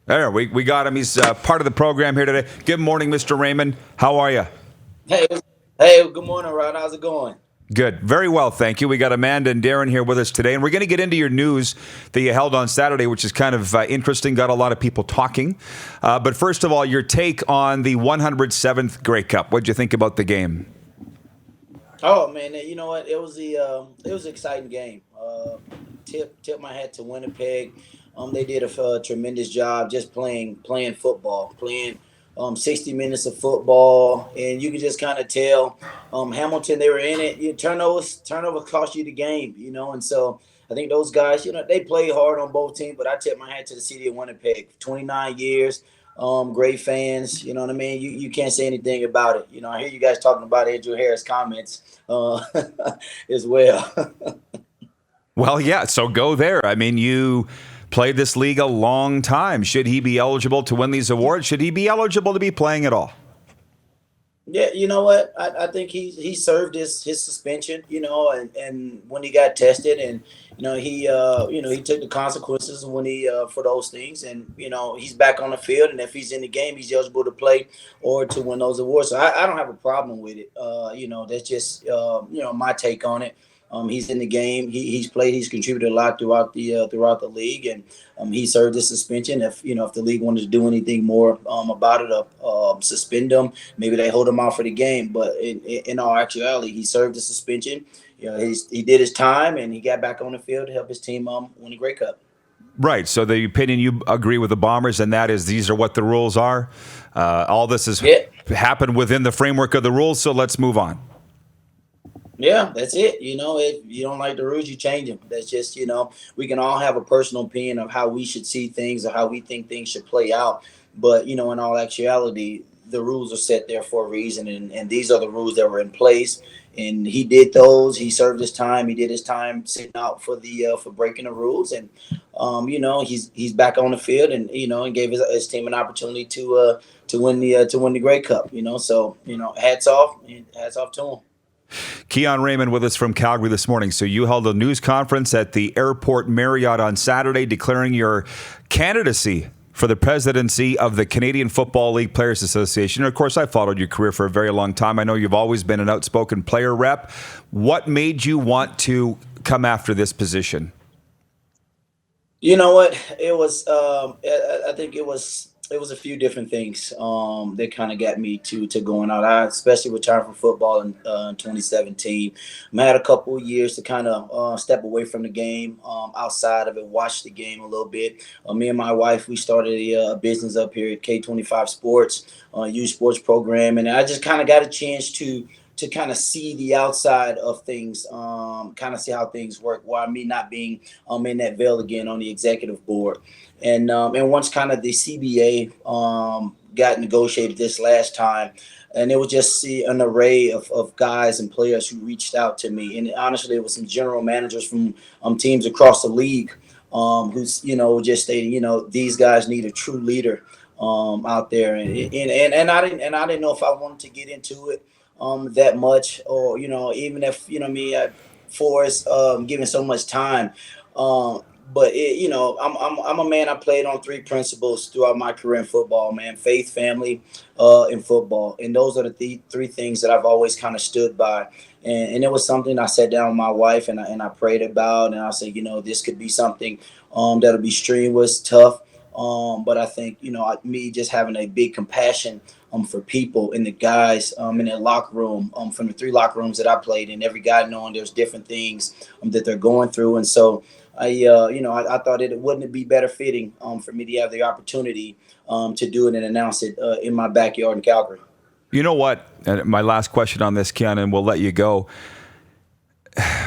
There, we got him. He's part of the program here today. Good morning, Mr. Raymond. How are you? Hey, hey, good morning, Rod. How's it going? Good. Very well, thank you. We got Amanda and Darren here with us today, and we're going to get into your news that you held on Saturday, which is kind of interesting. Got a lot of people talking. But first of all, your take on the 107th Grey Cup. What did you think about the game? Oh man, you know what? It was an exciting game. Tip my hat to Winnipeg. They did a tremendous job just playing football, playing 60 minutes of football, and you can just kind of tell Hamilton they were in it. Turnover cost you the game, and so I think those guys, they played hard on both teams. But I tip my hat to the city of Winnipeg. 29 years. Great fans, you know what I mean? You can't say anything about it. I hear you guys talking about Andrew Harris comments as well. Well, yeah, so go there. I mean, you played this league a long time. Should he be eligible to win these awards? Should he be eligible to be playing at all? Yeah, you know what? I think he served his suspension, and when he got tested, and he took the consequences when he for those things, and he's back on the field, and if he's in the game, he's eligible to play or to win those awards. So I don't have a problem with it. That's just my take on it. He's in the game. He's played. He's contributed a lot throughout the league, and he served his suspension. If the league wanted to do anything more about it, suspend him, maybe they hold him out for the game. But in all actuality, he served the suspension. He did his time, and he got back on the field to help his team win the Grey Cup. Right. So the opinion you agree with the Bombers, and that is these are what the rules are. All this has happened within the framework of the rules. So let's move on. Yeah, that's it. If you don't like the rules, you change them. That's just, we can all have a personal opinion of how we should see things or how we think things should play out. But, in all actuality, the rules are set there for a reason. And these are the rules that were in place. And he did those. He served his time. He did his time sitting out for breaking the rules. And, he's back on the field and, and gave his team an opportunity to win the Grey Cup, So, hats off to him. Keon Raymond with us from Calgary this morning. So you held a news conference at the Airport Marriott on Saturday declaring your candidacy for the presidency of the Canadian Football League Players Association. And of course, I followed your career for a very long time. I know you've always been an outspoken player rep. What made you want to come after this position? You know what? It was, I think it was a few different things that kind of got me to going out. I especially retired from football in 2017. I had a couple of years to kind of step away from the game, outside of it, watch the game a little bit. Me and my wife, we started a business up here at K25 Sports, youth sports program, and I just kind of got a chance to kind of see the outside of things, kind of see how things work, while me not being in that veil again on the executive board. And once kind of the CBA got negotiated this last time, and it was just an array of guys and players who reached out to me. And honestly, it was some general managers from teams across the league who's, just stating, these guys need a true leader out there. And I didn't know if I wanted to get into it that much, or even if Forrest giving so much time, but I'm a man. I played on three principles throughout my career in football, man: faith, family, and football. And those are the three things that I've always kind of stood by. And it was something I sat down with my wife and I prayed about, and I said, this could be something that'll be strenuous, tough. But I think, me just having a big compassion for people and the guys in their locker room, from the three locker rooms that I played in, every guy knowing there's different things that they're going through. And so I thought it wouldn't be better fitting for me to have the opportunity to do it and announce it in my backyard in Calgary. You know what? And my last question on this, Keon, and we'll let you go.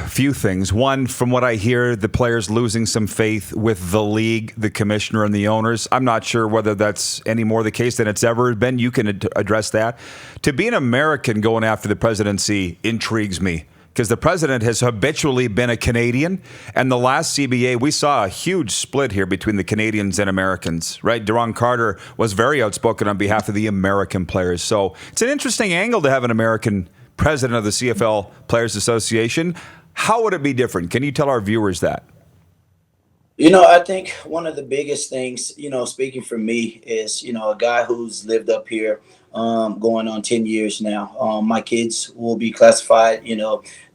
Few things. One, from what I hear, the players losing some faith with the league, the commissioner, and the owners. I'm not sure whether that's any more the case than it's ever been. You can address that. To be an American going after the presidency intrigues me, because the president has habitually been a Canadian. And the last CBA, we saw a huge split here between the Canadians and Americans, right? Duron Carter was very outspoken on behalf of the American players. So it's an interesting angle to have an American president of the CFL Players Association. How would it be different? Can you tell our viewers that? I think one of the biggest things, speaking for me, is, a guy who's lived up here going on 10 years now. My kids will be classified,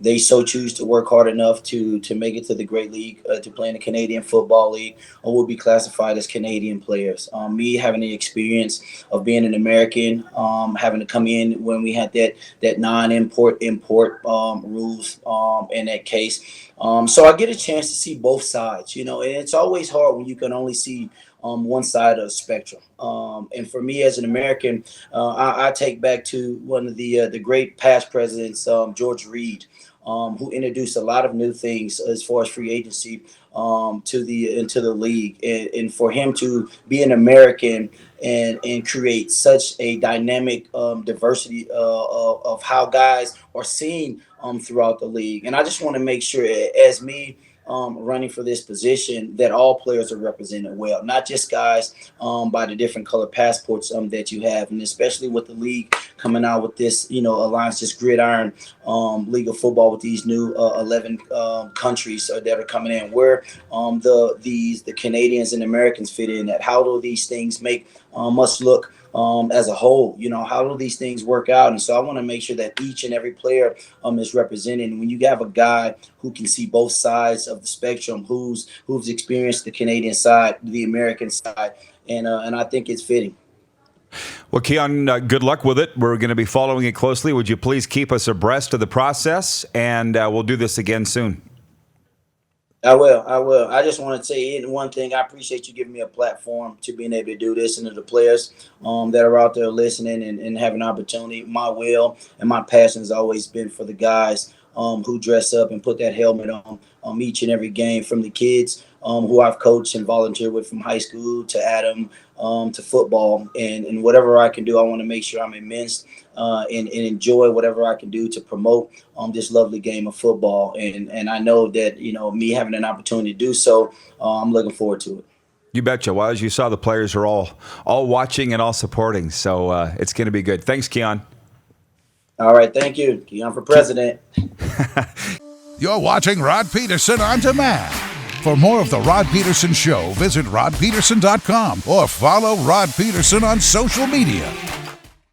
they so choose to work hard enough to make it to the Great League, to play in the Canadian Football League, or will be classified as Canadian players. Me having the experience of being an American, having to come in when we had that non-import rules in that case. So I get a chance to see both sides, and it's always hard when you can only see one side of the spectrum. And for me as an American, I take back to one of the great past presidents, George Reed, who introduced a lot of new things as far as free agency into the league, and for him to be an American and create such a dynamic diversity of how guys are seen throughout the league. And I just want to make sure, as me running for this position, that all players are represented well, not just guys by the different color passports that you have, and especially with the league coming out with this, alliance, this gridiron league of football with these new 11 countries that are coming in, where the Canadians and Americans fit in. That how do these things make us look as a whole? How do these things work out? And so I want to make sure that each and every player is represented. And when you have a guy who can see both sides of the spectrum, who's experienced the Canadian side, the American side, and I think it's fitting. Well, Keon, good luck with it. We're going to be following it closely. Would you please keep us abreast of the process, and we'll do this again soon. I will. I just want to say one thing. I appreciate you giving me a platform to being able to do this, and to the players that are out there listening and have an opportunity. My will and my passion has always been for the guys who dress up and put that helmet on each and every game, from the kids who I've coached and volunteered with from high school to Adam to football, and whatever I can do, I want to make sure I'm immersed and enjoy whatever I can do to promote this lovely game of football. And I know that, me having an opportunity to do so, I'm looking forward to it. You betcha. Well, as you saw, the players are all watching and all supporting, so it's going to be good. Thanks, Keon. All right, thank you. Keon for president. You're watching Rod Pedersen On Demand. For more of The Rod Pedersen Show, visit rodpedersen.com or follow Rod Pedersen on social media.